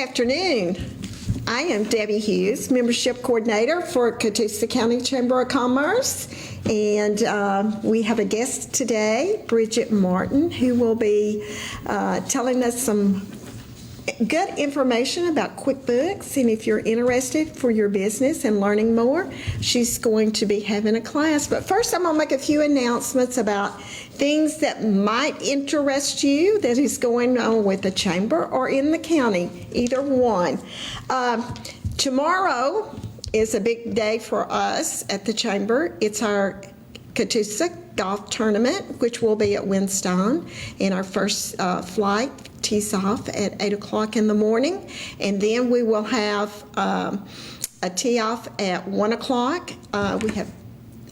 afternoon. I am Debbie Hughes, Membership Coordinator for Catoosa County Chamber of Commerce, and we have a guest today, Bridget Martin, who will be telling us some good information about QuickBooks, and if you're interested for your business and learning more, she's going to be having a class. But first, I'm going to make a few announcements about things that might interest you that is going on with the chamber or in the county, either one. Tomorrow is a big day for us at the chamber. It's our Catoosa golf tournament, which will be at Windstone, and our first flight tees off at 8 o'clock in the morning, and then we will have a tee off at 1 o'clock. We have,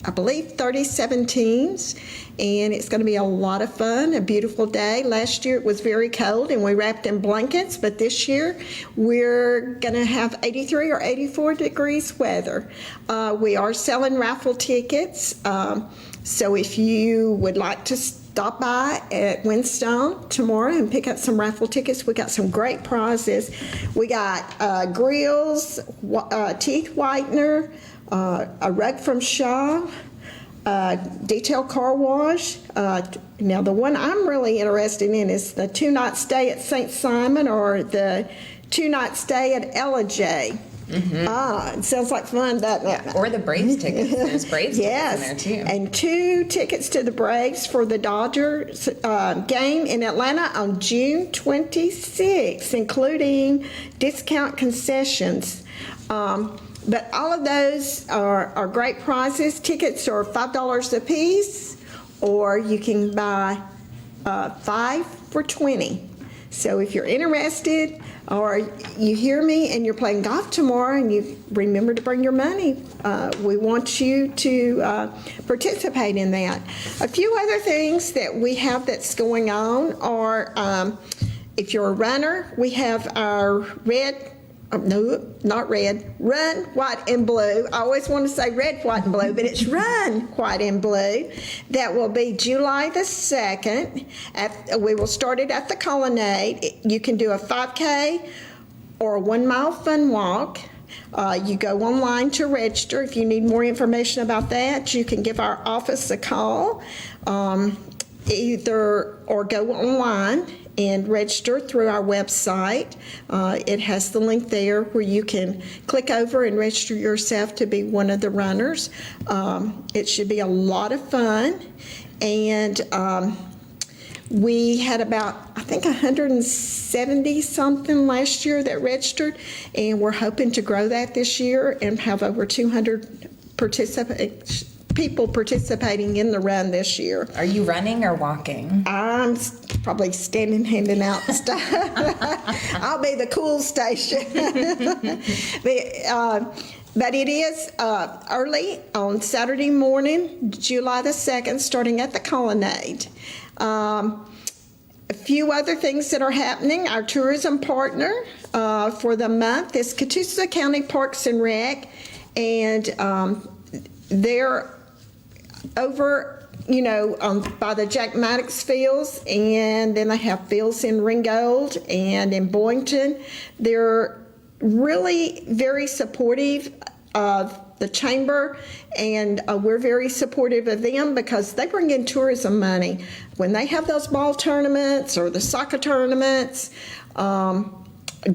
I believe, 37 teams, and it's going to be a lot of fun, a beautiful day. Last year it was very cold and we wrapped in blankets, but this year we're going to have 83 or 84 degrees weather. We are selling raffle tickets, so if you would like to stop by at Windstone tomorrow and pick up some raffle tickets. We got some great prizes. We got grills, teeth whitener, a rug from Shaw, detail car wash. Now the one I'm really interested in is the 2-night stay at St. Simon or the 2-night stay at Ella J. Mm-hmm. It sounds like fun, doesn't it? Or the Braves tickets. There's Braves yes. tickets in there too. And 2 tickets to the Braves for the Dodgers game in Atlanta on June 26th, including discount concessions. But all of those are great prizes. Tickets are $5 a piece, or you can buy 5 for $20. So if you're interested, or you hear me and you're playing golf tomorrow and you remember to bring your money, we want you to participate in that. A few other things that we have that's going on are, if you're a runner, we have our Run, White, and Blue. I always want to say Red, White, and Blue, but it's Run, White, and Blue. That will be July the 2nd. We will start it at the Colonnade. You can do a 5K or a 1-mile fun walk. You go online to register. If you need more information about that, you can give our office a call, or go online and register through our website. It has the link there where you can click over and register yourself to be one of the runners. It should be a lot of fun. And we had about, I think, 170 something last year that registered, and we're hoping to grow that this year and have over 200 people participating in the run this year. Are you running or walking? I'm probably standing handing out stuff. I'll be the cool station. But it is early on Saturday morning, July the 2nd, starting at the Colonnade. A few other things that are happening. Our tourism partner for the month is Catoosa County Parks and Rec, and they're over, by the Jack Maddox fields, and then they have fields in Ringgold and in Boynton. They're really very supportive of the chamber, and we're very supportive of them because they bring in tourism money. When they have those ball tournaments or the soccer tournaments,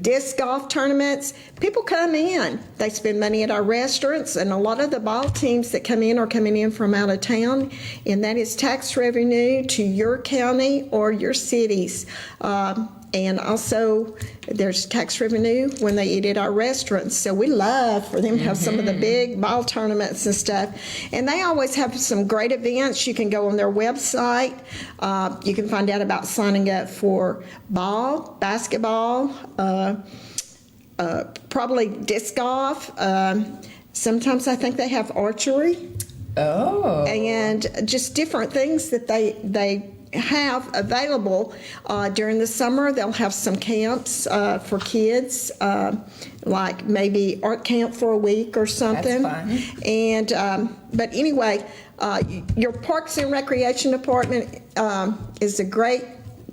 disc golf tournaments, people come in. They spend money at our restaurants, and a lot of the ball teams that come in are coming in from out of town, and that is tax revenue to your county or your cities. And also, there's tax revenue when they eat at our restaurants. So we love for them to have some of the big ball tournaments and stuff. And they always have some great events. You can go on their website. You can find out about signing up for ball, basketball, probably disc golf. Sometimes I think they have archery. Oh. And just different things that they have available during the summer. They'll have some camps for kids, like maybe art camp for a week or something. That's fun. And but anyway, your Parks and Recreation Department is a great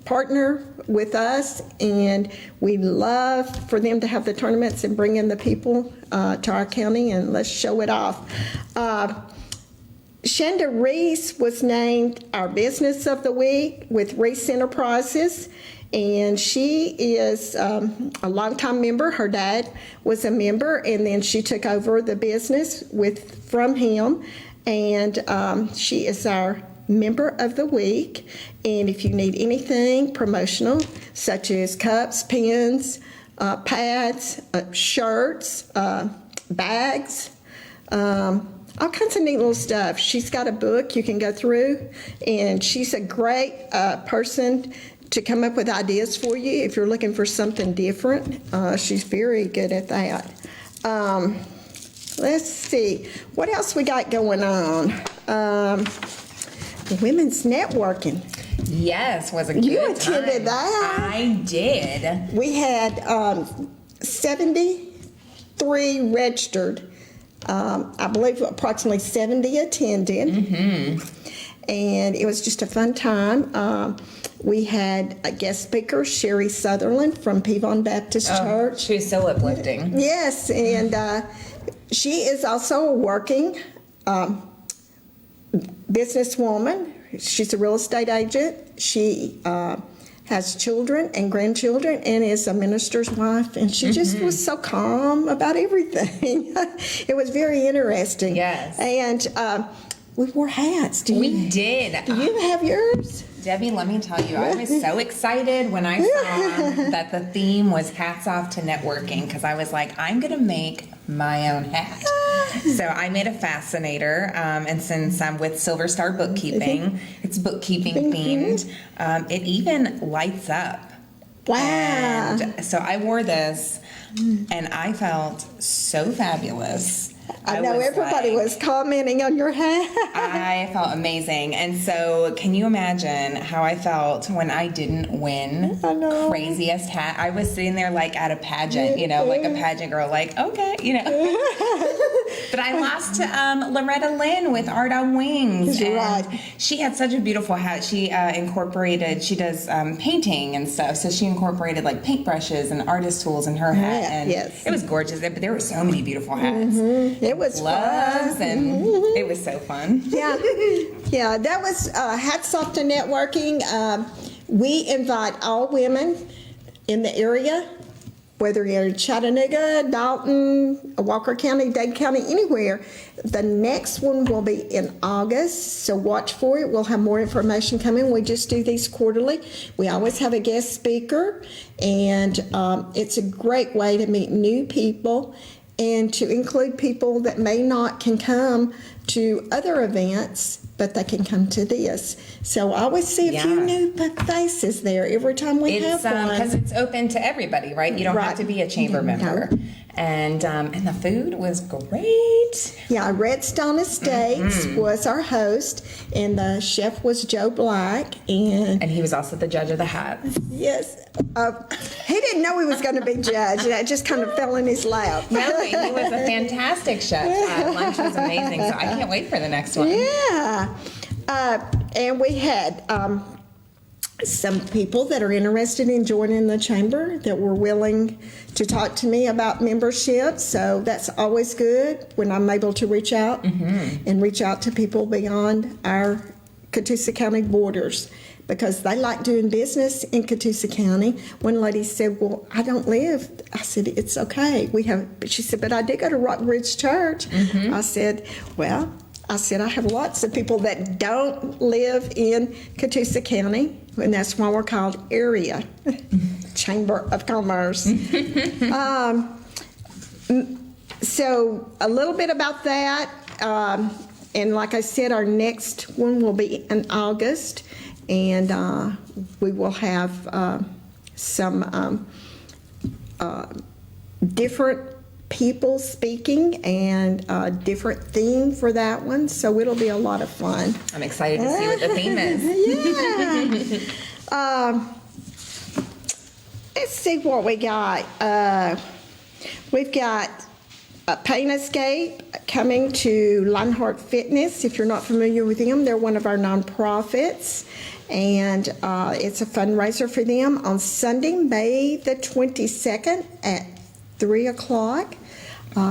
partner with us, and we love for them to have the tournaments and bring in the people to our county, and let's show it off. Shanda Reese was named our Business of the Week with Reese Enterprises, and she is a longtime member. Her dad was a member, and then she took over the business from him, and she is our Member of the Week. And if you need anything promotional, such as cups, pens, pads, shirts, bags, all kinds of neat little stuff. She's got a book you can go through, and she's a great person to come up with ideas for you if you're looking for something different. She's very good at that. Let's see. What else we got going on? Women's networking. Yes, was a good You attended time. that. I did. We had 73 registered. I believe approximately 70 attended. And it was just a fun time. We had a guest speaker, Sherry Sutherland from Peavon Baptist Church. She was so uplifting. Yes, and she is also a working businesswoman. She's a real estate agent. She has children and grandchildren and is a minister's wife, and she just was so calm about everything. It was very interesting. Yes. And we wore hats. We did. Do you have yours? Debbie, let me tell you, I was so excited when I saw that the theme was hats off to networking, because I was like, I'm going to make my own hat. So I made a fascinator, and since I'm with Silver Star Bookkeeping, it's bookkeeping themed. It even lights up. Wow. And so I wore this, and I felt so fabulous. I know everybody was commenting on your hat. I felt amazing. And so can you imagine how I felt when I didn't win I know. craziest hat? I was sitting there like at a pageant, like a pageant girl, like, okay, But I lost to Loretta Lynn with Art on Wings. And Right. she had such a beautiful hat. She she does painting and stuff. So she incorporated like paintbrushes and artist tools in her hat. Yeah, And yes. it was gorgeous. But there were so many beautiful hats. It was Gloves, fun. and it was so fun. Yeah, yeah, that was hats off to networking. We invite all women in the area, whether you're in Chattanooga, Dalton, Walker County, Dade County, anywhere. The next one will be in August, so watch for it. We'll have more information coming. We just do these quarterly. We always have a guest speaker, and it's a great way to meet new people and to include people that can come to other events, but they can come to this. So I always see a few new faces there every time we have one. Because it's open to everybody, right? You don't have to be a chamber member. And the food was great. Yeah, Redstone Estates was our host, and the chef was Joe Black, and he was also the judge of the hats. yes, he didn't know he was going to be judged. That just kind of fell in his lap. No, he was a fantastic chef. Lunch was amazing, so I can't wait for the next one. Yeah, and we had some people that are interested in joining the chamber that were willing to talk to me about membership. So that's always good when I'm able to reach out and reach out to people beyond our Catoosa County borders, because they like doing business in Catoosa County. One lady said, well, I don't live. I said, it's okay. She said, but I did go to Rock Ridge Church. I said, I have lots of people that don't live in Catoosa County, and that's why we're called Area Chamber of Commerce. So a little bit about that. And like I said, our next one will be in August, and we will have some different people speaking and a different theme for that one, so it'll be a lot of fun. I'm excited to see what the theme is. Yeah. Let's see what we got. We've got Pain Escape coming to Lionheart Fitness. If you're not familiar with them, they're one of our nonprofits, and it's a fundraiser for them on Sunday, May the 22nd at 3 o'clock.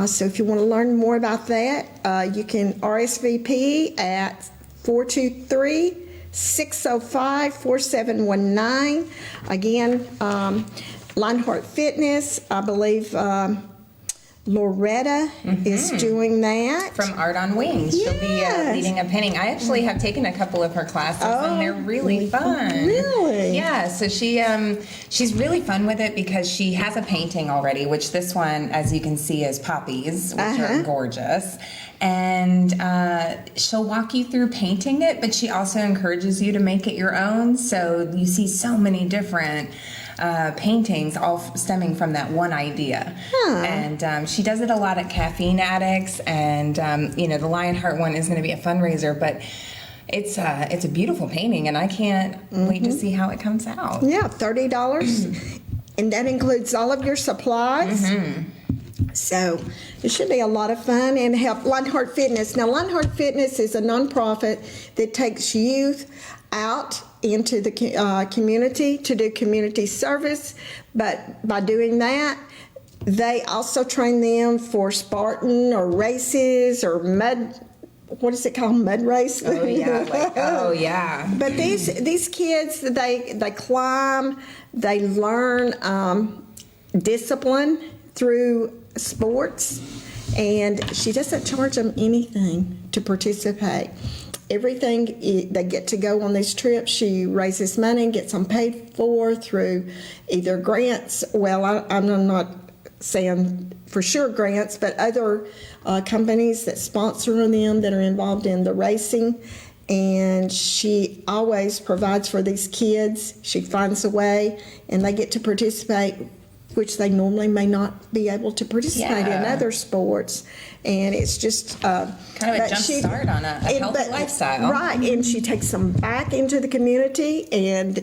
So if you want to learn more about that, you can RSVP at 423-605-4719. Again, Lionheart Fitness, I believe Loretta is doing that. From Art on Wings. She'll be leading a painting. I actually have taken a couple of her classes, and they're really fun. Really? Yeah, so she's really fun with it because she has a painting already, which this one, as you can see, is poppies, which are gorgeous. And she'll walk you through painting it, but she also encourages you to make it your own. So you see so many different paintings all stemming from that one idea. And she does it a lot at Caffeine Addicts, and the Lionheart one is going to be a fundraiser, but it's a beautiful painting, and I can't wait to see how it comes out. Yeah, $30, and that includes all of your supplies. So it should be a lot of fun and help Lionheart Fitness. Now, Lionheart Fitness is a nonprofit that takes youth out into the community to do community service, but by doing that, they also train them for Spartan or races or mud. What is it called? Mud race? Oh yeah, But these kids, they climb, they learn discipline through sports, and she doesn't charge them anything to participate. Everything they get to go on these trips, she raises money and gets them paid for through either grants. Well, I'm not saying for sure grants, but other companies that sponsor them that are involved in the racing. And she always provides for these kids. She finds a way, and they get to participate, which they normally may not be able to participate in other sports. And it's just kind of a jump start on a healthy lifestyle. Right, and she takes them back into the community and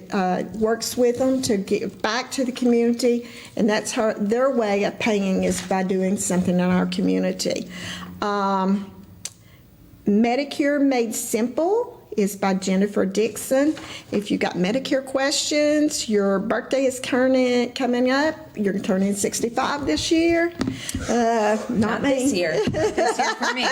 works with them to get back to the community. And that's their way of paying is by doing something in our community. Medicare Made Simple is by Jennifer Dixon. If you got Medicare questions, your birthday is coming up. You're turning 65 this year. Not me. This year. This year for me.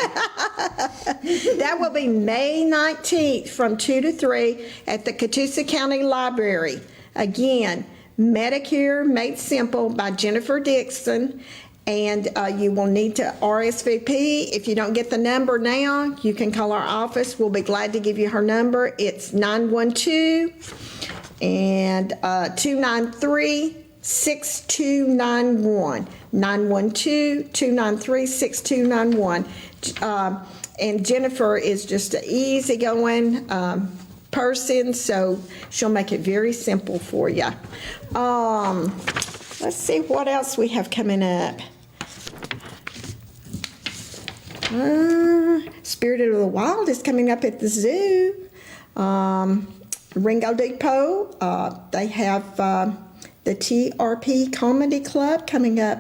That will be May 19th from 2 to 3 at the Catoosa County Library. Again, Medicare Made Simple by Jennifer Dixon. And you will need to RSVP. If you don't get the number now, you can call our office. We'll be glad to give you her number. It's 912-293-6291. 912-293-6291. And Jennifer is just an easygoing person, so she'll make it very simple for you. Let's see what else we have coming up. Spirited of the Wild is coming up at the zoo. Ringgold Depot, they have the TRP Comedy Club coming up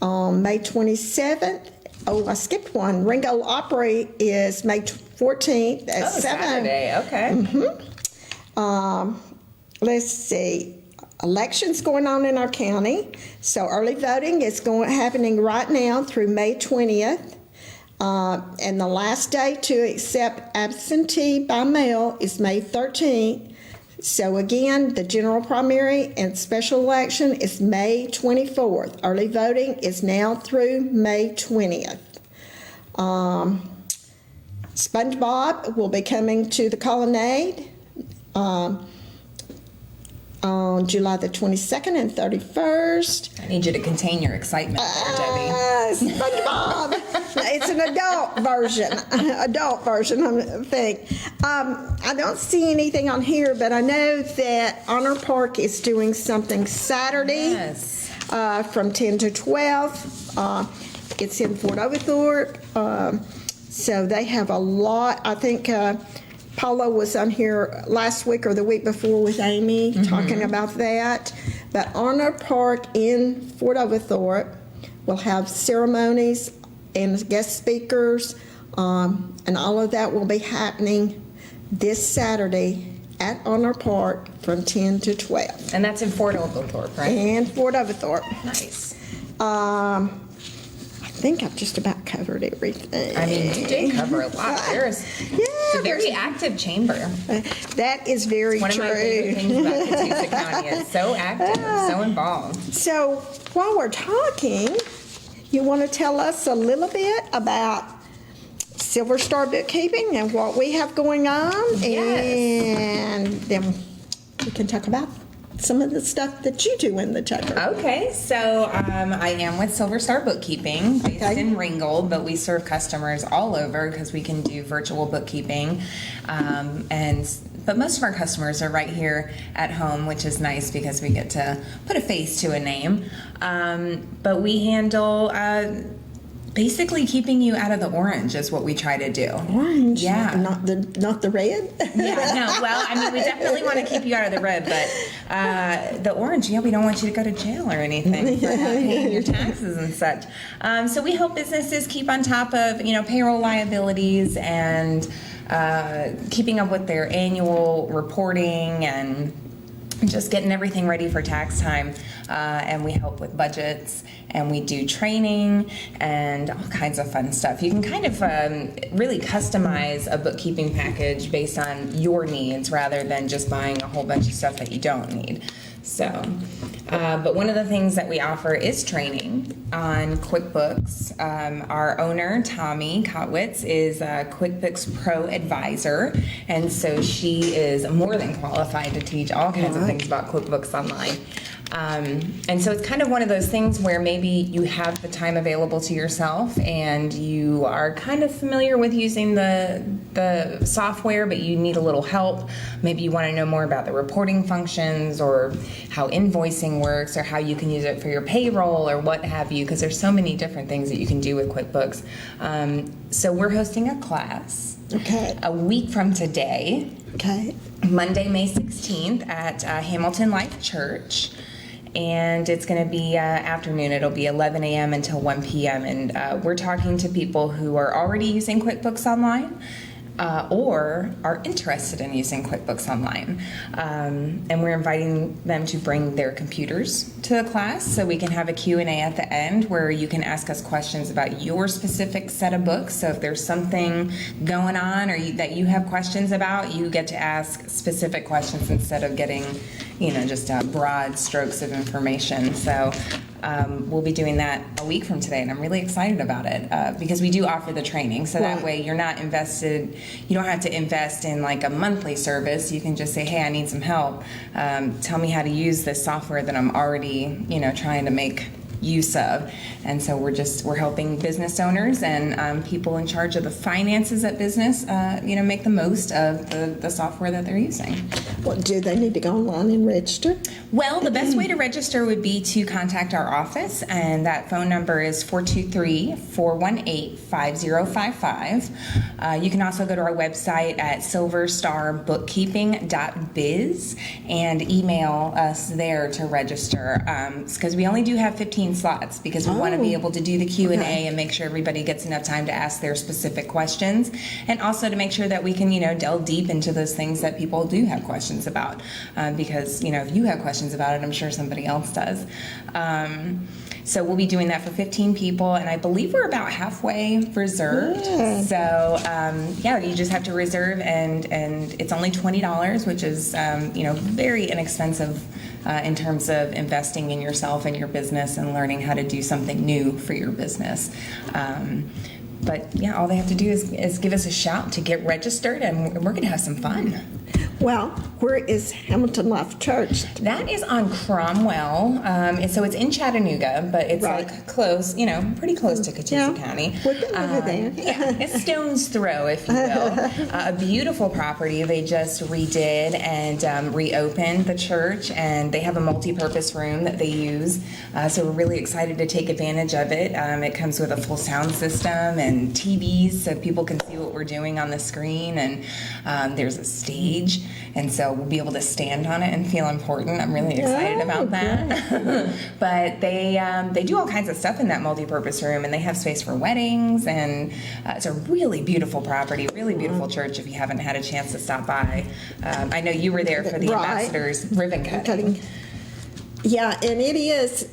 on May 27th. Oh, I skipped one. Ringgold Opry is May 14th at 7. Saturday, okay. Let's see. Elections going on in our county. So early voting is happening right now through May 20th. And the last day to accept absentee by mail is May 13th. So again, the general primary and special election is May 24th. Early voting is now through May 20th. SpongeBob will be coming to the Colonnade on July the 22nd and 31st. I need you to contain your excitement there, Debbie. SpongeBob. It's an adult version, I think. I don't see anything on here, but I know that Honor Park is doing something Saturday from 10 to 12. It's in Fort Oglethorpe. So they have a lot. I think Paula was on here last week or the week before with Amy talking about that. But Honor Park in Fort Oglethorpe will have ceremonies and guest speakers, and all of that will be happening this Saturday at Honor Park from 10 to 12. And that's in Fort Oglethorpe, right? And Fort Oglethorpe. Nice. I think I've just about covered everything. I mean, you did cover a lot. It's a very active chamber. That is very One true. of my favorite things about Catoosa County. It's so active, so involved. So while we're talking, you want to tell us a little bit about Silver Star Bookkeeping and what we have going on? Yes. And then we can talk about some of the stuff that you do in the chamber. Okay, so I am with Silver Star Bookkeeping, based in Ringgold, but we serve customers all over because we can do virtual bookkeeping. But most of our customers are right here at home, which is nice because we get to put a face to a name. But we handle basically keeping you out of the orange is what we try to do. Orange? Yeah. Not the red? Yeah, no, well, I mean, we definitely want to keep you out of the red, but the orange, we don't want you to go to jail or anything for not paying your taxes and such. So we help businesses keep on top of, payroll liabilities and keeping up with their annual reporting and just getting everything ready for tax time. And we help with budgets, and we do training and all kinds of fun stuff. You can kind of really customize a bookkeeping package based on your needs rather than just buying a whole bunch of stuff that you don't need. So, but one of the things that we offer is training on QuickBooks. Our owner, Tommy Kotwitz, is a QuickBooks Pro Advisor, and so she is more than qualified to teach all kinds of things about QuickBooks Online. And so it's kind of one of those things where maybe you have the time available to yourself and you are kind of familiar with using the software, but you need a little help. Maybe you want to know more about the reporting functions or how invoicing works or how you can use it for your payroll or what have you, because there's so many different things that you can do with QuickBooks. So we're hosting a class a week from today, Monday, May 16th at Hamilton Life Church. And it's going to be afternoon. It'll be 11 a.m. until 1 p.m. And we're talking to people who are already using QuickBooks Online or are interested in using QuickBooks Online. And we're inviting them to bring their computers to the class so we can have a Q&A at the end where you can ask us questions about your specific set of books. So if there's something going on or that you have questions about, you get to ask specific questions instead of getting just broad strokes of information. So we'll be doing that a week from today, and I'm really excited about it because we do offer the training. So that way you're not invested, you don't have to invest in like a monthly service. You can just say, hey, I need some help. Tell me how to use this software that I'm already, trying to make use of. And so we're helping business owners and people in charge of the finances at business, make the most of the software that they're using. Well, do they need to go online and register? Well, the best way to register would be to contact our office, and that phone number is 423-418-5055. You can also go to our website at silverstarbookkeeping.biz and email us there to register, because we only do have 15 slots because we want to be able to do the Q&A and make sure everybody gets enough time to ask their specific questions, and also to make sure that we can, delve deep into those things that people do have questions about, because if you have questions about it, I'm sure somebody else does. So we'll be doing that for 15 people, and I believe we're about halfway reserved. So you just have to reserve, and it's only $20, which is very inexpensive in terms of investing in yourself and your business and learning how to do something new for your business. But all they have to do is give us a shout to get registered, and we're going to have some fun. Well, where is Hamilton Life Church? That is on Cromwell. So it's in Chattanooga, but it's like close, pretty close to Catoosa County. We've been over there. It's stone's throw, if you will. A beautiful property. They just redid and reopened the church, and they have a multi-purpose room that they use. So we're really excited to take advantage of it. It comes with a full sound system and TVs so people can see what we're doing on the screen, and there's a stage. and so we'll be able to stand on it and feel important. I'm really excited about that. But they do all kinds of stuff in that multi-purpose room, and they have space for weddings, and it's a really beautiful property, really beautiful church. If you haven't had a chance to stop by, I know you were there for the ambassador's ribbon cutting. Yeah, and it is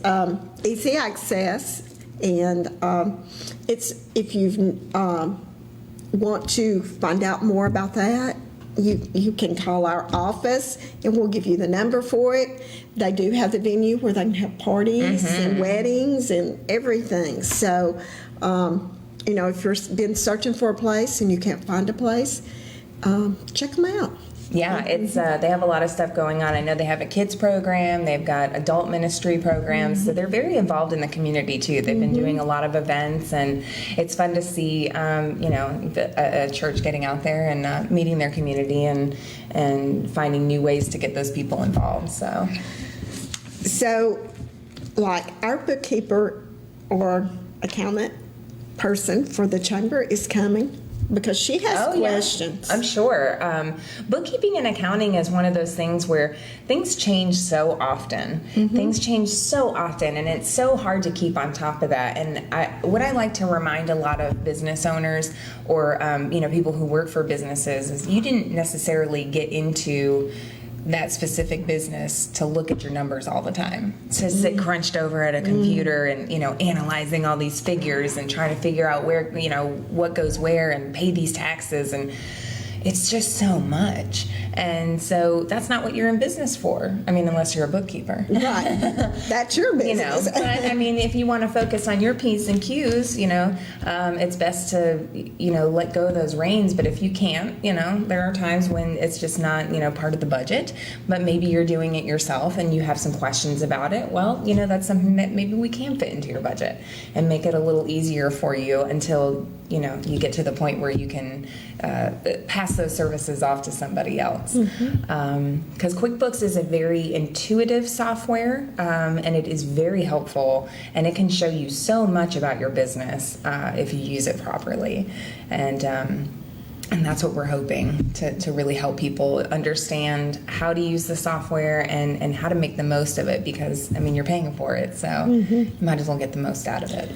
easy access, and it's if you want to find out more about that, you can call our office, and we'll give you the number for it. They do have the venue where they can have parties and weddings and everything. So, if you've been searching for a place and you can't find a place, check them out. Yeah, it's they have a lot of stuff going on. I know they have a kids program. They've got adult ministry programs. So they're very involved in the community too. They've been doing a lot of events, and it's fun to see a church getting out there and meeting their community and finding new ways to get those people involved. So like our bookkeeper or accountant person for the chamber is coming, because she has questions. Yeah. I'm sure. Bookkeeping and accounting is one of those things where things change so often. Things change so often, and it's so hard to keep on top of that. And what I like to remind a lot of business owners or people who work for businesses is you didn't necessarily get into that specific business to look at your numbers all the time, to sit crunched over at a computer and analyzing all these figures and trying to figure out where what goes where and pay these taxes, and it's just so much. And so that's not what you're in business for. I mean, unless you're a bookkeeper. Right. That's your business. But I mean, if you want to focus on your P's and Q's, it's best to, let go of those reins. But if you can't, there are times when it's just not, part of the budget, but maybe you're doing it yourself and you have some questions about it. Well, that's something that maybe we can fit into your budget and make it a little easier for you until, you get to the point where you can pass those services off to somebody else. Because QuickBooks is a very intuitive software, and it is very helpful, and it can show you so much about your business if you use it properly. And that's what we're hoping to really help people understand how to use the software and how to make the most of it, because you're paying for it, so you might as well get the most out of it.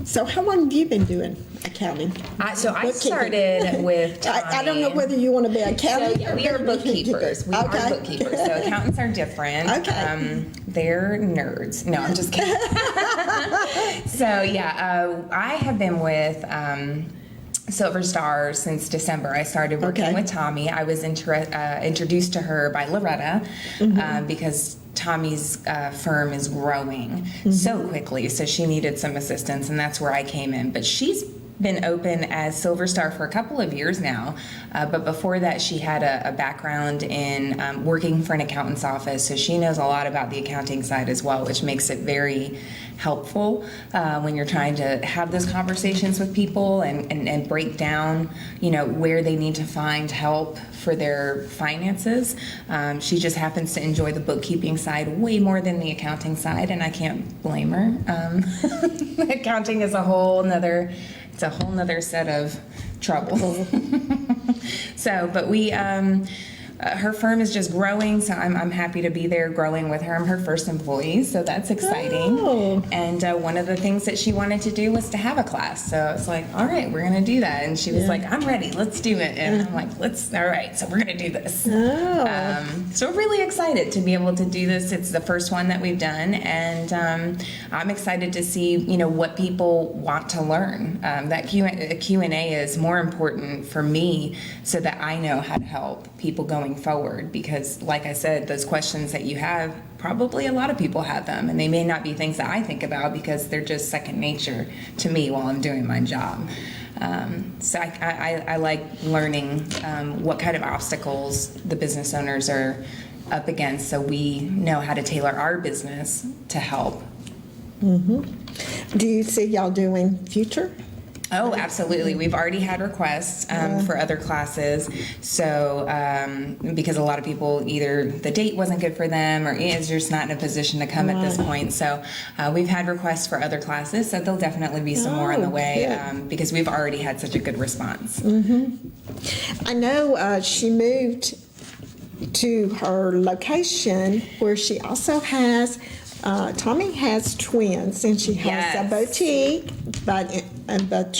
So how long have you been doing accounting? So I started with Tommy. I don't know whether you want to be accounting. So we are bookkeepers. We are bookkeepers. So accountants are different. Okay. They're nerds. No, I'm just kidding. I have been with Silver Star since December. I started working with Tommy. I was introduced to her by Loretta because Tommy's firm is growing so quickly, so she needed some assistance, and that's where I came in. But she's been open as Silver Star for a couple of years now, but before that she had a background in working for an accountant's office, so she knows a lot about the accounting side as well, which makes it very helpful when you're trying to have those conversations with people and break down where they need to find help for their finances. She just happens to enjoy the bookkeeping side way more than the accounting side, and I can't blame her. Accounting is a whole nother set of trouble. But we her firm is just growing, so I'm happy to be there growing with her. I'm her first employee, so that's exciting. Oh. And one of the things that she wanted to do was to have a class. So it's like, all right, we're going to do that. And she was like, I'm ready. Let's do it. And I'm like, all right, so we're going to do this. Oh. So we're really excited to be able to do this. It's the first one that we've done. And I'm excited to see, what people want to learn. That Q&A is more important for me so that I know how to help people going forward, because like I said, those questions that you have, probably a lot of people have them, and they may not be things that I think about because they're just second nature to me while I'm doing my job. So I like learning what kind of obstacles the business owners are up against, so we know how to tailor our business to help. Do you see y'all doing future? Oh, absolutely. We've already had requests for other classes. So, because a lot of people, either the date wasn't good for them or is just not in a position to come at this point. So, we've had requests for other classes. So, there'll definitely be some more on the way because we've already had such a good response. I know she moved to her location where she also has, Tommy has twins, and she has a boutique, but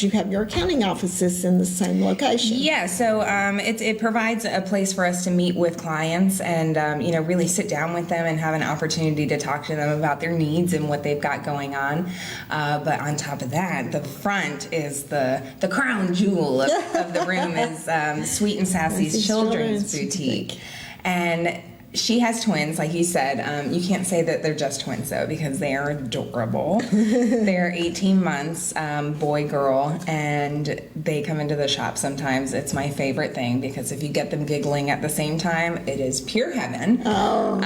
you have your accounting offices in the same location. Yeah, so it provides a place for us to meet with clients and really sit down with them and have an opportunity to talk to them about their needs and what they've got going on. But on top of that, the front is the crown jewel of the room is Sweet and Sassy's Children's Boutique. And she has twins, like you said. You can't say that they're just twins, though, because they are adorable. They're 18 months, boy, girl, and they come into the shop sometimes. It's my favorite thing, because if you get them giggling at the same time, it is pure heaven. Oh.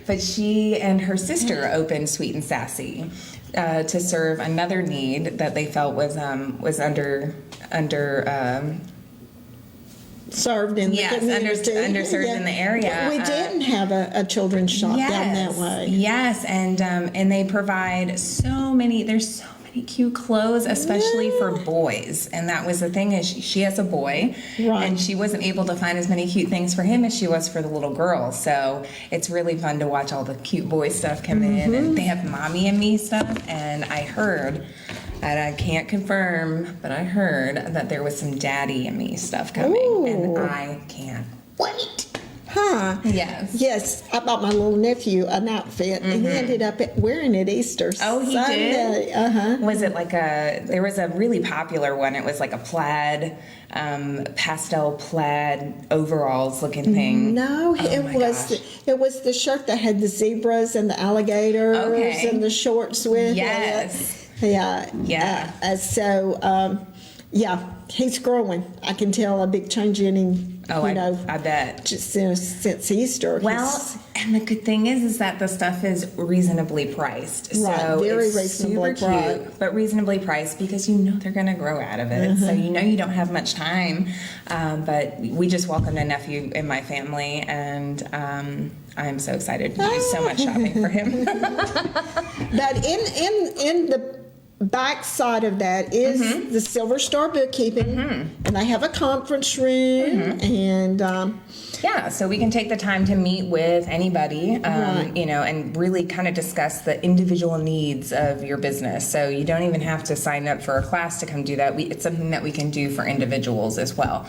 But she and her sister opened Sweet and Sassy to serve another need that they felt was under served in the community. Underserved in the area. We didn't have a children's shop down that way. Yes, and they provide so many. There's so many cute clothes, especially for boys. And that was the thing, is she has a boy, and she wasn't able to find as many cute things for him as she was for the little girl. So it's really fun to watch all the cute boy stuff come in, and they have mommy and me stuff. And I heard, and I can't confirm, but I heard that there was some daddy and me stuff coming, and I can't wait. Huh? Yes. Yes, I bought my little nephew an outfit, and he ended up wearing it Easter Sunday. Did? Uh-huh. Was it like there was a really popular one. It was like a plaid, pastel plaid overalls looking thing. No, it was the shirt that had the zebras and the alligators and the shorts with it. Yes. Yeah. He's growing. I can tell a big change in him. I bet. Just since Easter. Well, and the good thing is that the stuff is reasonably priced. Right, so very it's reasonably super priced. cute, but reasonably priced, because they're going to grow out of it. So you don't have much time. But we just welcomed a nephew in my family, and I'm so excited to do so much shopping for him. But in the back side of that is the Silver Star Bookkeeping, and they have a conference room, and so we can take the time to meet with anybody, and really kind of discuss the individual needs of your business. So you don't even have to sign up for a class to come do that. It's something that we can do for individuals as well.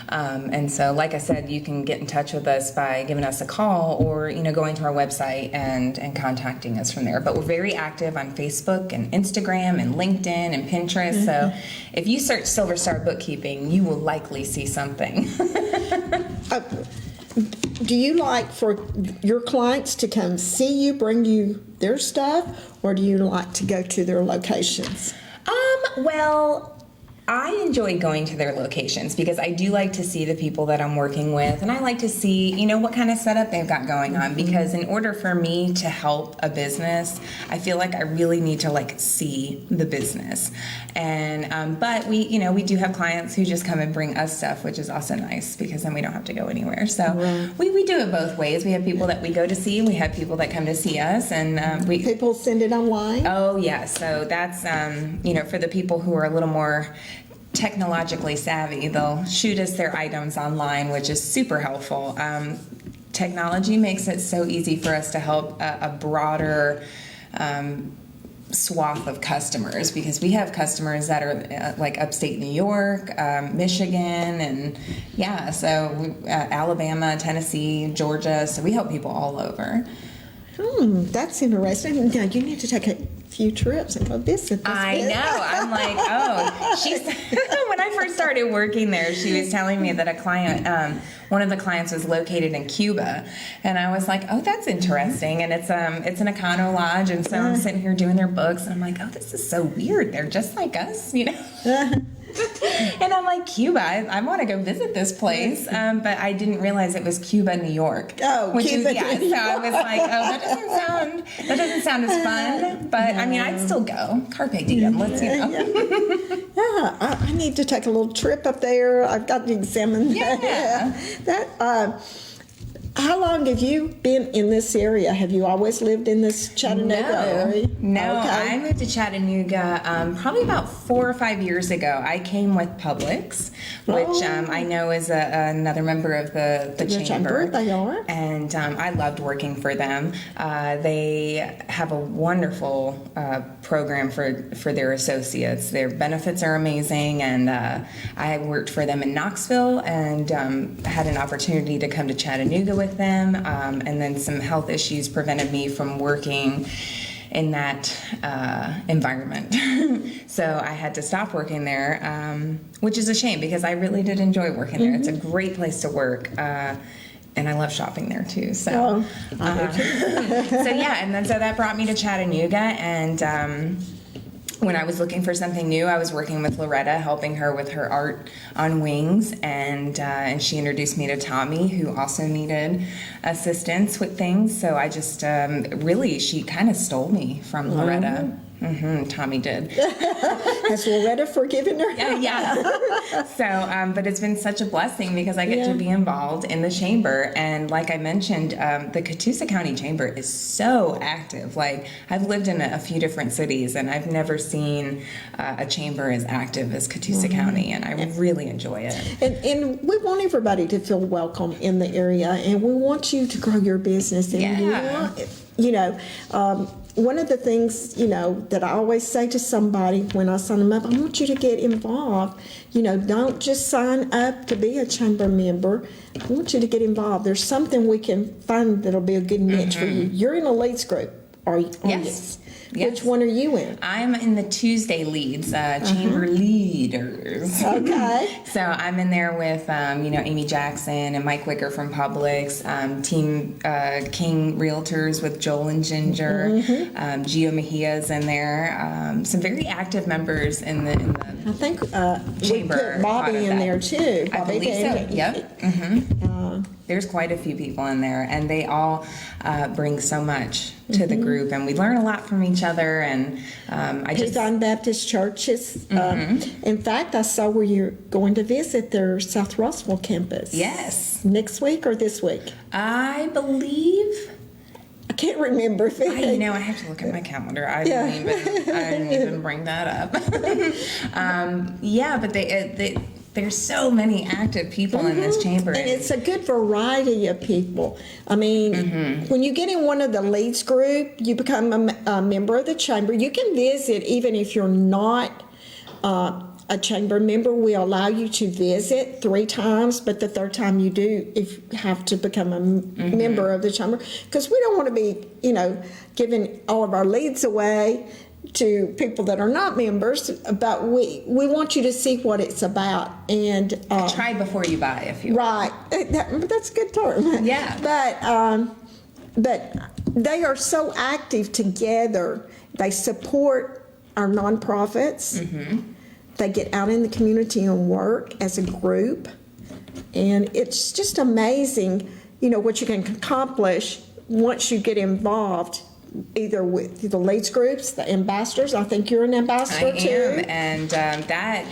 And so, like I said, you can get in touch with us by giving us a call, or going to our website and contacting us from there. But we're very active on Facebook and Instagram and LinkedIn and Pinterest. So if you search Silver Star Bookkeeping, you will likely see something. do you like for your clients to come see you, bring you their stuff, or do you like to go to their locations? Well, I enjoy going to their locations, because I do like to see the people that I'm working with, and I like to see, what kind of setup they've got going on, because in order for me to help a business, I feel like I really need to see the business. And but we do have clients who just come and bring us stuff, which is also nice, because then we don't have to go anywhere. So we do it both ways. We have people that we go to see, we have people that come to see us, and people send it online. Oh yeah, so that's for the people who are a little more technologically savvy, they'll shoot us their items online, which is super helpful. Technology makes it so easy for us to help a broader swath of customers, because we have customers that are like upstate New York, Michigan, and Alabama, Tennessee, Georgia. So we help people all over. That's interesting. Now you need to take a few trips and go visit this. I know. I'm like, she's. When I first started working there, she was telling me that a client, one of the clients was located in Cuba, and I was like, oh, that's interesting. And it's an Econo Lodge, and so I'm sitting here doing their books, and I'm like, oh, this is so weird. They're just like us, And I'm like, Cuba, I want to go visit this place, but I didn't realize it was Cuba, New York. Oh, Cuba, New York. So I was like, oh, that doesn't sound as fun. But I mean, I'd still go. Carpe diem. Let's I need to take a little trip up there. I've got to examine that. How long have you been in this area? Have you always lived in this Chattanooga area? No, Okay. I moved to Chattanooga probably about 4 or 5 years ago. I came with Publix, which I know is another member of the chamber. They are. And I loved working for them. They have a wonderful program for their associates. Their benefits are amazing, and I worked for them in Knoxville and had an opportunity to come to Chattanooga with them, and then some health issues prevented me from working in that environment. So I had to stop working there, which is a shame because I really did enjoy working there. It's a great place to work. And I love shopping there too. So, I do too. so yeah, and then so that brought me to Chattanooga, and when I was looking for something new, I was working with Loretta, helping her with her art on wings, and she introduced me to Tommy, who also needed assistance with things. So I just really, she kind of stole me from Loretta. Tommy did. Has Loretta forgiven her? Yeah. So, but it's been such a blessing because I get to be involved in the chamber. And like I mentioned, the Catoosa County Chamber is so active. Like, I've lived in a few different cities, and I've never seen a chamber as active as Catoosa County, and I really enjoy it. And we want everybody to feel welcome in the area, and we want you to grow your business. And one of the things, that I always say to somebody when I sign them up, I want you to get involved. Don't just sign up to be a chamber member. I want you to get involved. There's something we can find that'll be a good niche for you. You're in a leads group, are you? Yes. Which one are you in? I'm in the Tuesday leads, chamber leaders. Okay. So I'm in there with, Amy Jackson and Mike Wicker from Publix, Team King Realtors with Joel and Ginger, Gio Mejia's in there, some very active members in the I think chamber. we put Bobby in there too. I Bobby believe so. Yep. There's quite a few people in there, and they all bring so much to the group, and we learn a lot from each other. And Piedmont Baptist churches. In fact, I saw where you're going to visit their South Russell campus. Yes. Next week or this week? I believe. I can't remember. I have to look at my calendar. I didn't even bring that up. But there's so many active people in this chamber. And it's a good variety of people. I mean, when you get in one of the leads group, you become a member of the chamber. You can visit even if you're not a chamber member. We allow you to visit 3 times, but the 3rd time you do have to become a member of the chamber, because we don't want to be, giving all of our leads away to people that are not members, but we want you to see what it's about. And try before you buy, if you will. Right. That's a good term. Yeah. But they are so active together. They support our nonprofits. They get out in the community and work as a group. And it's just amazing, what you can accomplish once you get involved, either with the leads groups, the ambassadors. I think you're an ambassador too. I am, and that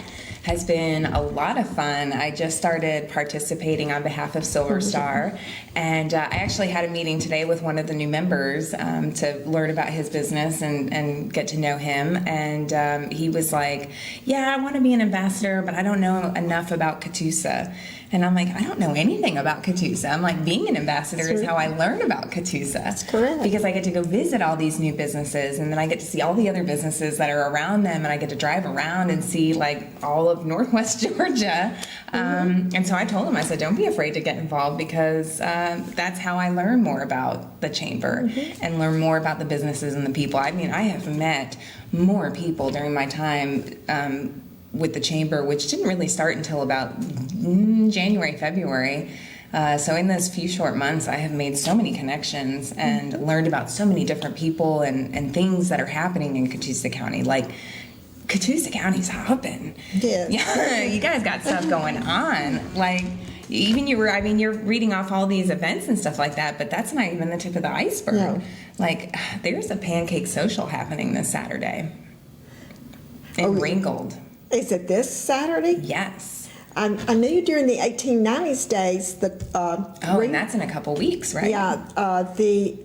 has been a lot of fun. I just started participating on behalf of Silver Star, and I actually had a meeting today with one of the new members to learn about his business and get to know him. And he was like, "Yeah, I want to be an ambassador, but I don't know enough about Catoosa." And I'm like, I don't know anything about Catoosa. I'm like, being an ambassador is how I learn about Catoosa. That's correct. Because I get to go visit all these new businesses, and then I get to see all the other businesses that are around them, and I get to drive around and see like all of Northwest Georgia. And so I told him, I said, don't be afraid to get involved, because that's how I learn more about the chamber and learn more about the businesses and the people. I mean, I have met more people during my time with the chamber, which didn't really start until about January, February. So in those few short months, I have made so many connections and learned about so many different people and things that are happening in Catoosa County. Like, Catoosa County's hopping. Yes. Yeah, you guys got stuff going on. Like, even you're reading off all these events and stuff like that, but that's not even the tip of the iceberg. No. Like, there's a pancake social happening this Saturday in Ringgold. Is it this Saturday? Yes. I knew during the 1890s days, And that's in a couple weeks, right? the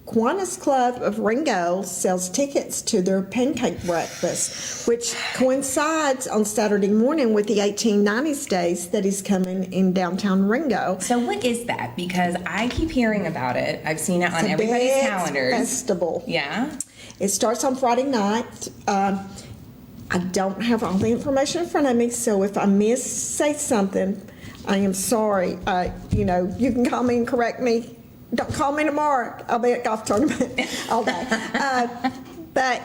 Kiwanis Club of Ringgold sells tickets to their pancake breakfast, which coincides on Saturday morning with the 1890s days that he's coming in downtown Ringgold. So what is that? Because I keep hearing about it. I've seen it on It's a everybody's big calendars. festival. Yeah. It starts on Friday night. I don't have all the information in front of me, so if I say something, I am sorry. You can call me and correct me. Don't call me tomorrow. I'll be at golf tournament all day. But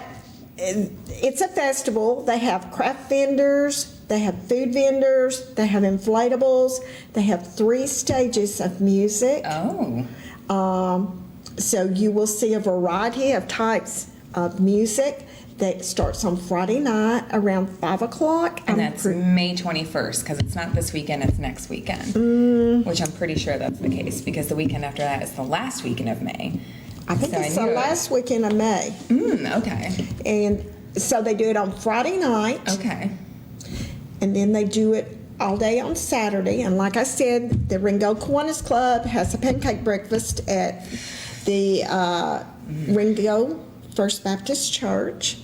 it's a festival. They have craft vendors. They have food vendors. They have inflatables. They have 3 stages of music. Oh. So you will see a variety of types of music that starts on Friday night around 5 o'clock. And that's May 21st, because it's not this weekend, it's next weekend. Which I'm pretty sure that's the case, because the weekend after that is the last weekend of May. I think So it's I the knew it. last weekend of May. Okay. And so they do it on Friday night, Okay. and then they do it all day on Saturday. And like I said, the Ringgold Kiwanis Club has a pancake breakfast at the Ringgold First Baptist Church.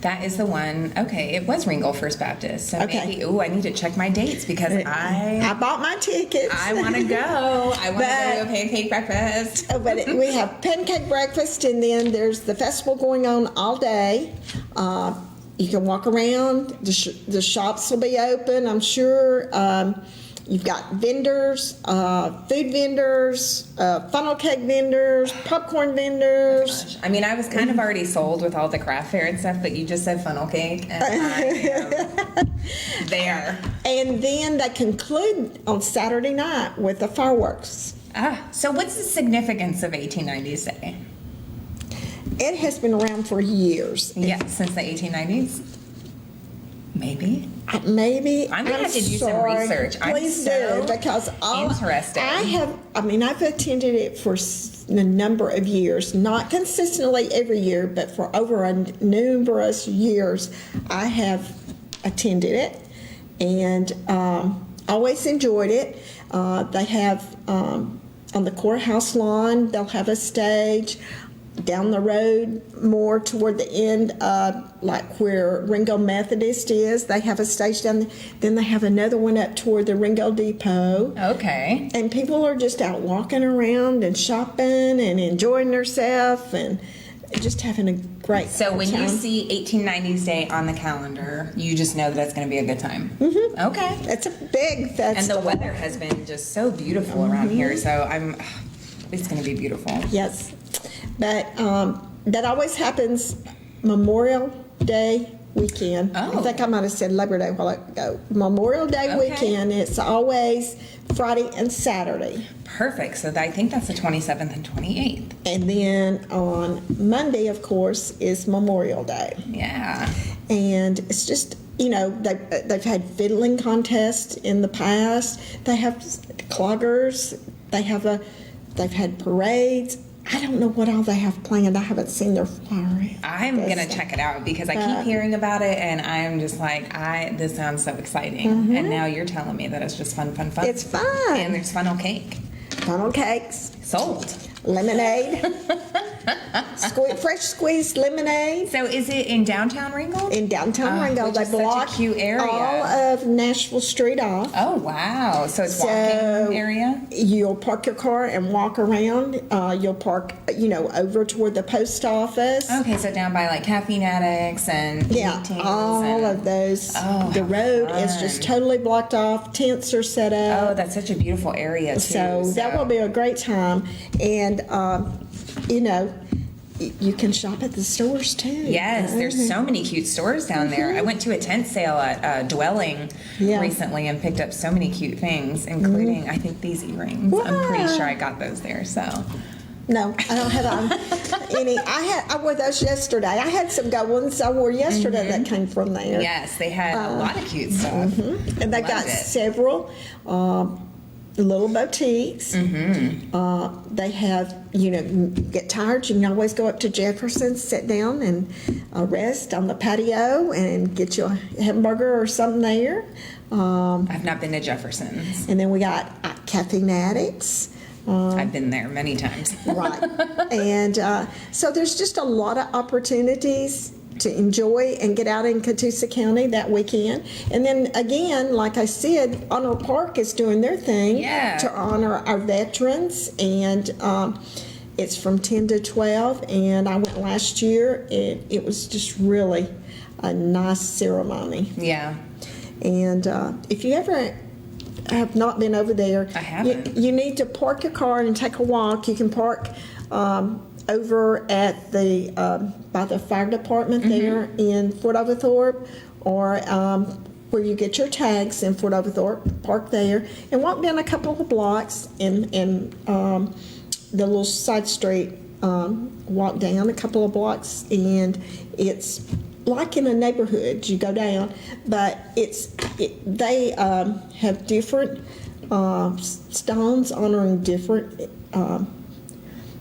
That is the one. Okay, it was Ringgold First Baptist. So Okay. maybe, I need to check my dates because I bought my tickets. I want to go. I want to go to a pancake breakfast. But we have pancake breakfast, and then there's the festival going on all day. You can walk around. The shops will be open, I'm sure. You've got vendors, food vendors, funnel cake vendors, popcorn vendors. I mean, I was kind of already sold with all the craft fair and stuff, but you just said funnel cake, and I am there. And then they conclude on Saturday night with the fireworks. So what's the significance of 1890s Day? It has been around for years. Yes, since the 1890s? Maybe. Maybe. I'm gonna have to do some sorry. research. I'm Please so do, because interested. I've attended it for a number of years, not consistently every year, but for over numerous years, I have attended it and always enjoyed it. They have on the courthouse lawn, they'll have a stage. Down the road, more toward the end, like where Ringgold Methodist is, they have a stage down there. Then they have another one up toward the Ringgold Depot. Okay. And people are just out walking around and shopping and enjoying themselves and just having a great So when time. you see 1890s Day on the calendar, you just know that it's going to be a good time. Mm-hmm. Okay. It's a big And festival. the weather has been just so beautiful around here, so it's going to be beautiful. Yes. But that always happens Memorial Day weekend. Oh. I think I might have said Labor Day a while ago. Memorial Day Okay. weekend, it's always Friday and Saturday. Perfect. So I think that's the 27th and 28th. And then on Monday, of course, is Memorial Day. Yeah. And it's just, they've had fiddling contests in the past. They have cloggers. They've had parades. I don't know what all they have planned. I haven't seen their flyer. I'm going to check it out because I keep hearing about it and I'm just like, this sounds so exciting. And now you're telling me that it's just fun. It's fun. And there's funnel cake. Funnel cakes, Sold. lemonade, fresh squeezed lemonade. So is it in downtown Ringgold? In downtown Ringgold, which they is such a block cute area. all of Nashville Street off. Oh, wow. So it's So, walking area? You'll park your car and walk around. You'll park, over toward the post office. Okay, so down by like caffeine addicts and Yeah, meetings all and, of those. Oh, The how road is fun. just totally blocked off. Tents are set up. Oh, that's such a beautiful area too. So that will be a great time. And, you can shop at the stores too. Yes, there's so many cute stores down there. I went to a tent sale at Dwelling Yeah. recently and picked up so many cute things, including I think these earrings. I'm pretty sure I got those there. So No, I don't have any. I wore those yesterday. I had some good ones I wore yesterday that came from there. yes, they had a lot of cute stuff. And they've got Loved it. several little boutiques. They have, get tired, you can always go up to Jefferson's, sit down and rest on the patio and get you a hamburger or something there. I've not been to Jefferson's. And then we got Cafe Addicts. I've been there many times. Right. And so there's just a lot of opportunities to enjoy and get out in Catoosa County that weekend. And then again, like I said, Honor Park is doing their thing to honor our veterans. And it's from 10 to 12. And I went last year, and it was just really a nice ceremony. Yeah. And if you ever have not been over there, I haven't. You need to park your car and take a walk. You can park over at the by the fire department there in Fort Oglethorpe, or where you get your tags in Fort Oglethorpe. Park there and walk down a couple of blocks in the little side street. Walk down a couple of blocks, and it's like in a neighborhood. You go down, but they have different stones honoring different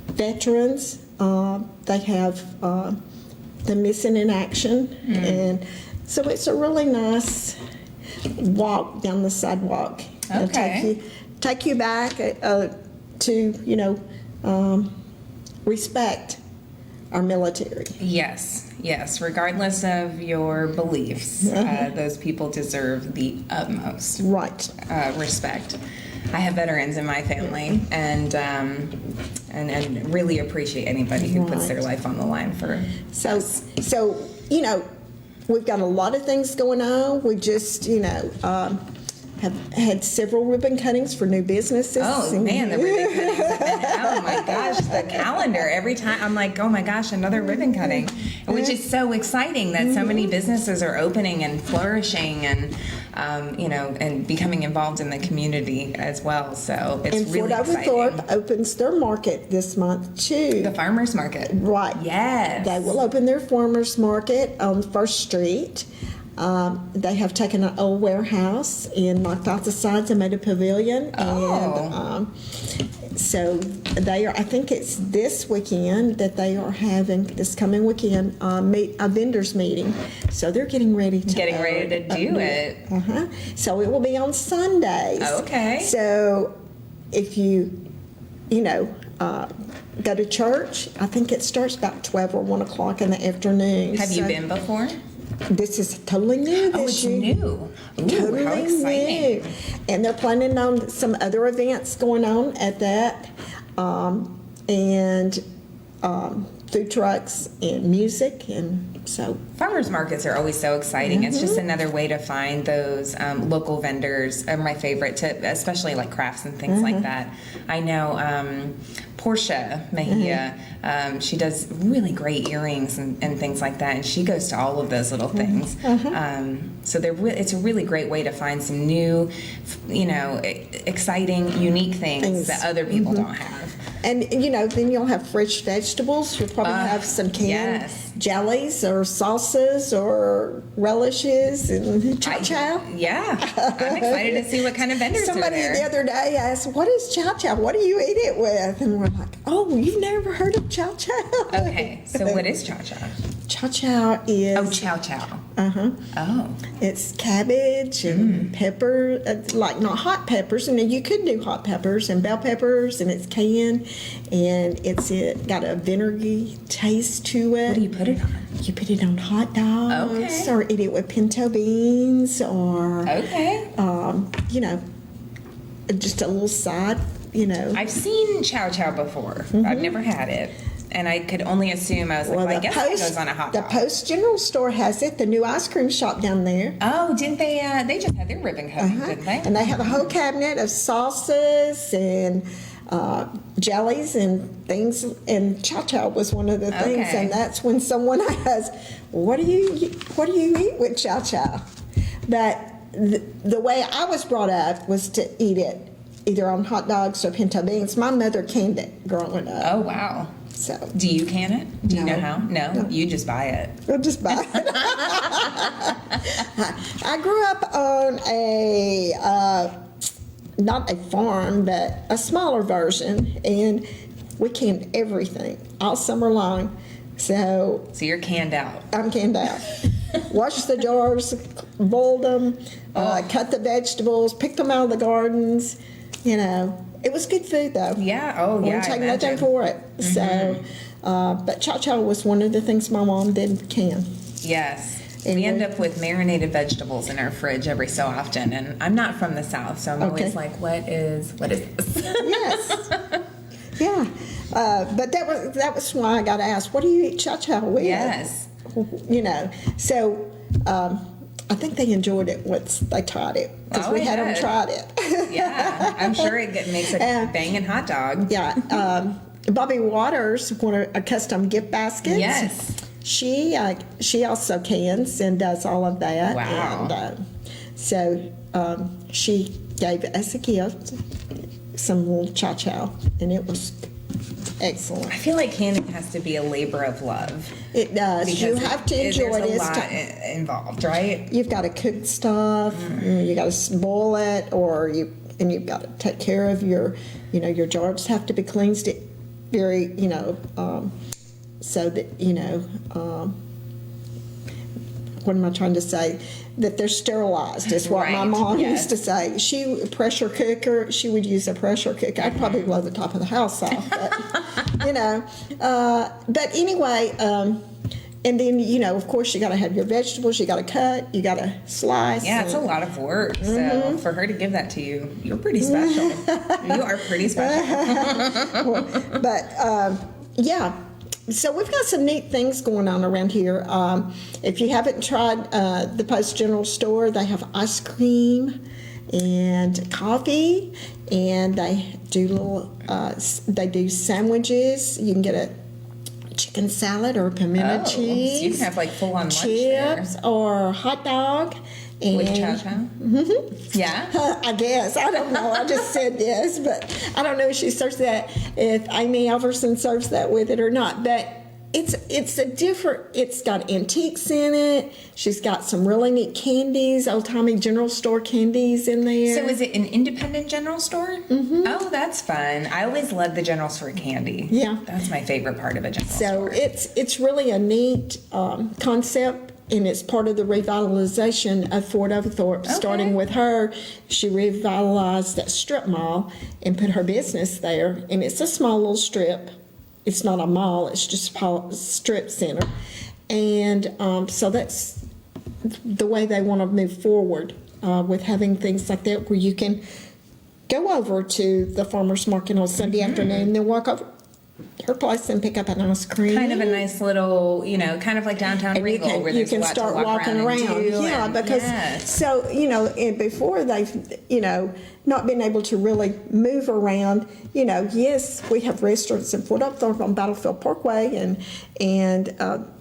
veterans. They have the Missing in Action, and so it's a really nice walk down the sidewalk. It'll take you back to respect our military. Yes, regardless of your beliefs, those people deserve the utmost respect. I have veterans in my family, and really appreciate anybody who puts their life on the line for us. So we've got a lot of things going on. We just have had several ribbon cuttings for new businesses. Oh man, the ribbon cuttings have been oh my gosh, the calendar. Every time I'm like, oh my gosh, another ribbon cutting. Which is so exciting that so many businesses are opening and flourishing and and becoming involved in the community as well. So it's really exciting. And Fort Oglethorpe opens their market this month too. The farmers market. Right. Yes. They will open their farmers market on First Street. They have taken an old warehouse and knocked off the sides and made a pavilion. And so they are, I think it's this weekend that they are having, this coming weekend, a vendors meeting. So they're getting ready to do it. So it will be on Sundays. Okay. So if you go to church, I think it starts about 12 or 1 o'clock in the afternoon. Have you been before? This is totally new this year. New. Ooh, Totally how exciting. new. And they're planning on some other events going on at that, and food trucks and music, and so. Farmers markets are always so exciting. It's just another way to find those local vendors. Are my favorite, especially like crafts and things like that. I know Portia Mejia, she does really great earrings and things like that, and she goes to all of those little things. So it's a really great way to find some new, exciting, unique things that other people don't have. And then you'll have fresh vegetables. You'll probably have some canned jellies or salsas or relishes and chow-chow. Yeah, I'm excited to see what kind of vendors Somebody are there. the other day asked, "What is chow-chow? What do you eat it with?" And we're like, "Oh, you've never heard of chow-chow?" Okay, so what is chow-chow? Chow-chow is... chow-chow. Oh. It's cabbage and pepper, like not hot peppers. And you could do hot peppers and bell peppers, and it's canned, and it got a vinegary taste to it. What do you put it on? You put it on hot dogs, or eat it with pinto beans, or just a little side. I've seen chow-chow before. I've never had it. And I could only assume, I was like, I guess it goes on a hot dog. The Post General Store has it, the new ice cream shop down there. Oh, didn't they? They just had their ribbon cutting, didn't they? And they have a whole cabinet of salsas and jellies and things. And chow-chow was one of the things. And that's when someone asks, what do you eat with chow-chow? But the way I was brought up was to eat it either on hot dogs or pinto beans. My mother canned it growing up. Oh, wow. So, do you can it? Do you know how? No, you just buy it. I'll just buy it. I grew up on not a farm, but a smaller version, and we canned everything all summer long. So you're canned out. I'm canned out. Wash the jars, boiled them, cut the vegetables, picked them out of the gardens. You know, it was good food though. Yeah. Oh, yeah. Wouldn't take nothing for it. So, but cha-cha was one of the things my mom did can. Yes. And We end up with marinated vegetables in our fridge every so often, and I'm not from the South, so I'm always like, what is this? Yes. Yeah. But that was why I got asked, what do you eat cha-cha with? Yes. You know, so I think they enjoyed it once they tried it, because we had them tried it. Yeah, I'm sure it makes a banging hot dog. Yeah. Bobby Waters, a custom gift baskets. Yes. She also cans and does all of that. Wow. And so she gave us a gift, some little cha-cha, and it was excellent. I feel like canning has to be a labor of love. It does. You have to enjoy it. There's a lot involved, right? You've got to cook stuff. You got to boil it, and you've got to take care of your jars have to be cleaned very, so that what am I trying to say? That they're sterilized is what my mom used to say. She would use a pressure cooker. I'd probably blow the top of the house off, but but anyway, and then of course you got to have your vegetables. You got to cut. You got to slice. Yeah, it's a lot of work. So for her to give that to you, you're pretty special. You are pretty special. But yeah. So we've got some neat things going on around here. If you haven't tried the Post General Store, they have ice cream and coffee, and they do sandwiches. You can get a chicken salad or pimento cheese. So you can have like full on lunch chips there. Or hot dog. And with cha-cha? Yeah? I guess. I don't know. I just said yes, but I don't know if she serves that, if Amy Alverson serves that with it or not. But it's got antiques in it. She's got some really neat candies, old-timey general store candies in there. So is it an independent general store? Mm-hmm. Oh, that's fun. I always love the general store candy. Yeah. That's my favorite part of a general store. So it's really a neat concept. And it's part of the revitalization of Fort Oglethorpe. Okay. Starting with her, she revitalized that strip mall and put her business there. And it's a small little strip. It's not a mall. It's just a strip center. And so that's the way they want to move forward with having things like that, where you can go over to the farmer's market on Sunday afternoon, then walk over her place and pick up an ice cream. Kind of a nice little, kind of like downtown Ringgold, where there's a lot to walk around. Yeah, because so and before they've not been able to really move around. Yes, we have restaurants in Fort Oglethorpe on Battlefield Parkway, and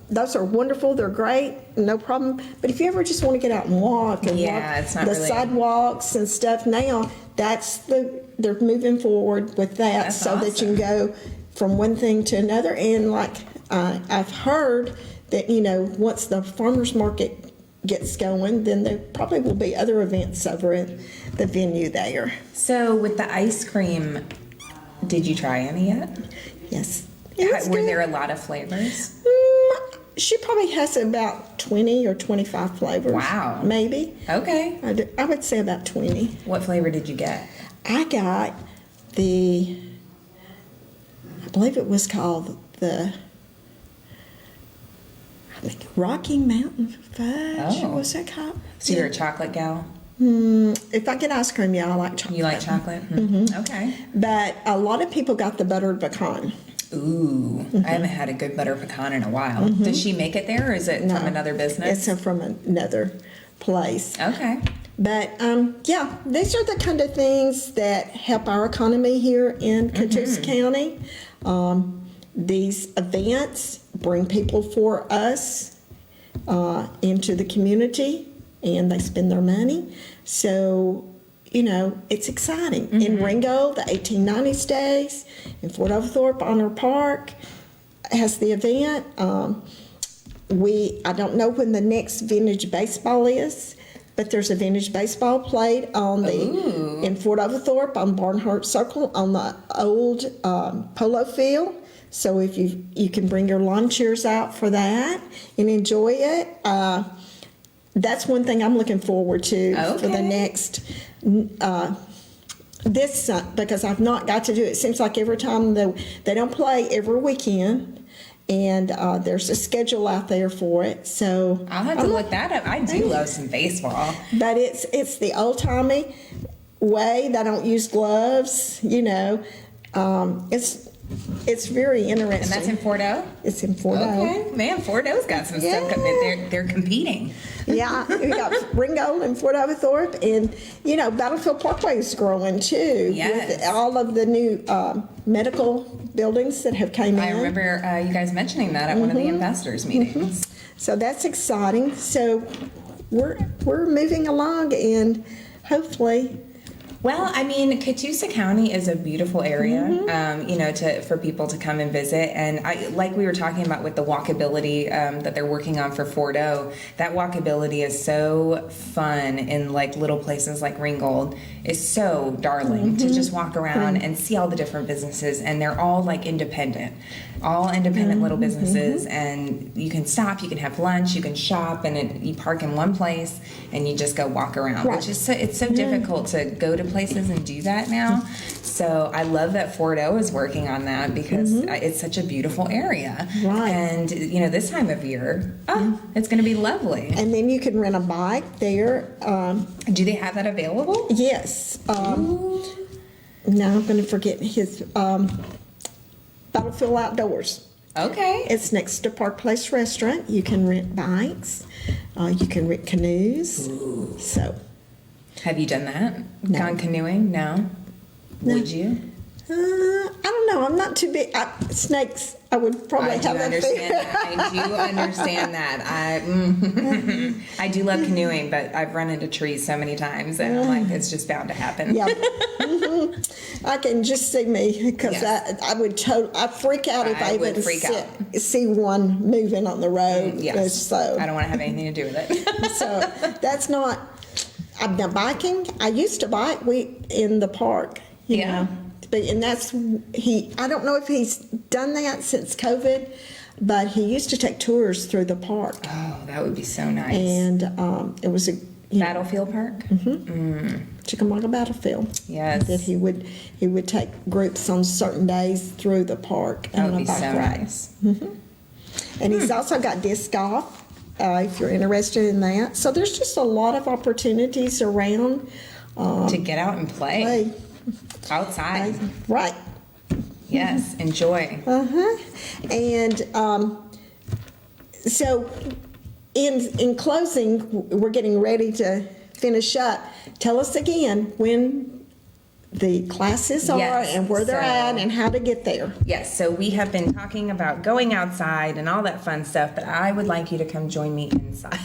those are wonderful. They're great, no problem. But if you ever just want to get out and walk and walk it's not the really subwalks and stuff, now they're moving forward with that. That's so awesome. that you can go from one thing to another. And like I've heard that once the farmers market gets going, then there probably will be other events over at the venue there. So with the ice cream, did you try any yet? Yes. Were there a lot of flavors? She probably has about 20 or 25 flavors. Wow. Maybe. Okay. I would say about 20. What flavor did you get? I got I believe it was called Rocky Mountain Fudge. Oh. What's that called? So you're a chocolate gal? If I get ice cream, yeah, I like chocolate. You like chocolate? Mm-hmm. Okay. But a lot of people got the buttered pecan. Ooh, I haven't had a good butter pecan in a while. Does she make it there, or is it from another business? It's from another place. Okay. But yeah, these are the kind of things that help our economy here in Catoosa County. These events bring people for us into the community, and they spend their money. So, it's exciting. In Ringgold, the 1890s days, in Fort Oglethorpe, Honor Park has the event. I don't know when the next vintage baseball is, but there's a vintage baseball played in Fort Overthorpe on Barnhart Circle on the old polo field. So if you can bring your lawn chairs out for that and enjoy it. That's one thing I'm looking forward to for the next this because I've not got to do it. It seems like every time they don't play every weekend, and there's a schedule out there for it. So I'll have to look that up. I do love some baseball, but it's the old timey way. They don't use gloves. It's very interesting. And that's in Fort O? It's in Fort O. Okay, man, Fort O's got some stuff. They're competing. Yeah, we got Ringgold and Fort Overthorpe, and Battlefield Parkway is growing too. Yes. With all of the new medical buildings that have came in. I remember you guys mentioning that at one of the investors meetings. So that's exciting. So we're moving along, and hopefully. Well, I mean, Catoosa County is a beautiful area, for people to come and visit. And like we were talking about with the walkability that they're working on for Fort O, that walkability is so fun in like little places like Ringgold. It's so darling to just walk around and see all the different businesses, and they're all like independent. All independent little businesses, and you can stop, you can have lunch, you can shop, and you park in one place and you just go walk around, which is it's so difficult to go to places and do that now. So I love that Fort O is working on that because it's such a beautiful area. Right. And this time of year, it's going to be lovely. And then you can rent a bike there. Do they have that available? Yes. Now I'm going to forget his. Battlefield Outdoors. Okay. It's next to Park Place Restaurant. You can rent bikes. You can rent canoes. Ooh. So. Have you done that? No. Gone canoeing? No. Would you? I don't know. I'm not too big. Snakes. I would probably have that fear. I do understand that. I do love canoeing, but I've run into trees so many times, and I'm like, it's just bound to happen. Yeah. I can just see me because I would I freak out if I even see one moving on the road. Yes. So I don't want to have anything to do with it. So that's not. I'm not biking. I used to bike in the park. You know. And that's I don't know if he's done that since COVID, but he used to take tours through the park. Oh, that would be so nice. And it was a Battlefield Park. Chickamauga Battlefield. Yes. That he would take groups on certain days through the park. That would be so nice. And he's also got disc golf. If you're interested in that, so there's just a lot of opportunities around to get out and play. Outside. Right. Yes, enjoy. And so in closing, we're getting ready to finish up. Tell us again when the classes are and where they're at and how to get there. Yes, so we have been talking about going outside and all that fun stuff, but I would like you to come join me inside.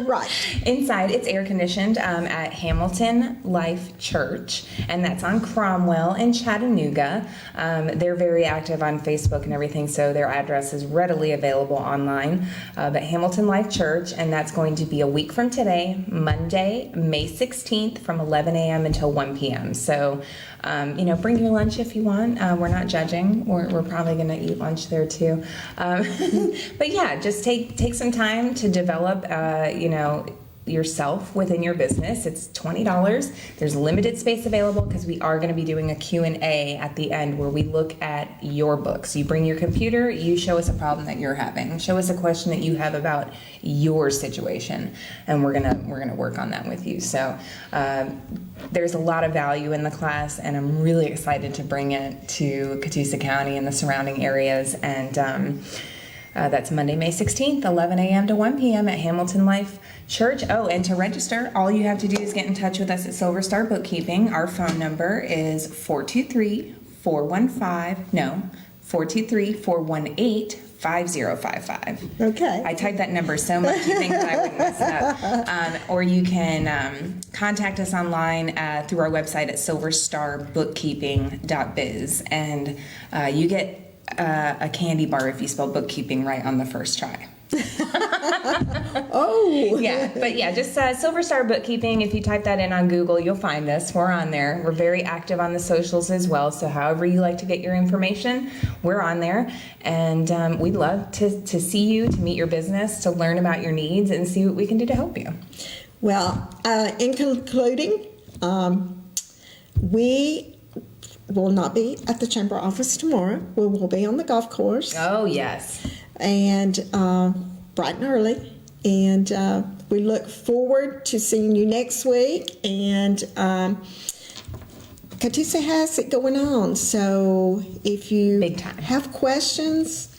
Right. Inside, it's air conditioned at Hamilton Life Church, and that's on Cromwell in Chattanooga. They're very active on Facebook and everything, so their address is readily available online. But Hamilton Life Church, and that's going to be a week from today, Monday, May 16th, from 11 a.m. until 1 p.m. So, bring your lunch if you want. We're not judging. We're probably going to eat lunch there too. But yeah, just take some time to develop, yourself within your business. It's $20. There's limited space available because we are going to be doing a Q&A at the end where we look at your books. You bring your computer, you show us a problem that you're having, show us a question that you have about your situation, and we're gonna work on that with you. So there's a lot of value in the class, and I'm really excited to bring it to Catoosa County and the surrounding areas. And that's Monday, May 16th, 11 a.m. to 1 p.m. at Hamilton Life Church. Oh, and to register, all you have to do is get in touch with us at Silver Star Bookkeeping. Our phone number is 423-418-5055. Okay. I typed that number so much you think that I wouldn't mess it up. Or you can contact us online through our website at silverstarbookkeeping.biz, and you get a candy bar if you spell bookkeeping right on the first try. Oh. Yeah, but yeah, just Silver Star Bookkeeping. If you type that in on Google, you'll find us. We're on there. We're very active on the socials as well. So however you like to get your information, we're on there. And we'd love to see you, to meet your business, to learn about your needs, and see what we can do to help you. Well, in concluding, we will not be at the chamber office tomorrow. We will be on the golf course. Oh, yes. And bright and early. And we look forward to seeing you next week. And Catoosa has it going on. So if you Big time. have questions,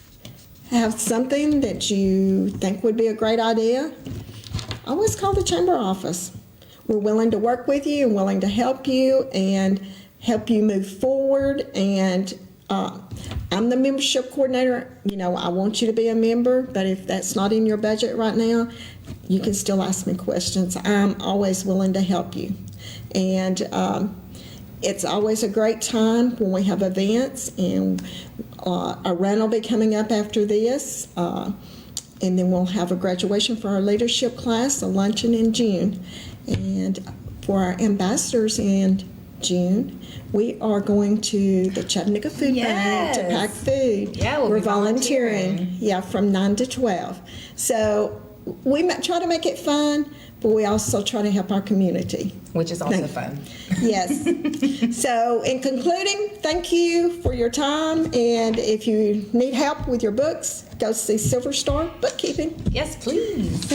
have something that you think would be a great idea, always call the chamber office. We're willing to work with you and willing to help you and help you move forward. And I'm the membership coordinator. You know, I want you to be a member, but if that's not in your budget right now, you can still ask me questions. I'm always willing to help you. And it's always a great time when we have events, and a run will be coming up after this. And then we'll have a graduation for our leadership class, a luncheon in June. And for our ambassadors in June, we are going to the Chattanooga Food Bank to pack food. Yeah, we're be volunteering. Yeah, from 9 to 12. So we try to make it fun, but we also try to help our community. Which is also fun. Yes. So in concluding, thank you for your time. And if you need help with your books, go see Silver Star Bookkeeping. Yes, please.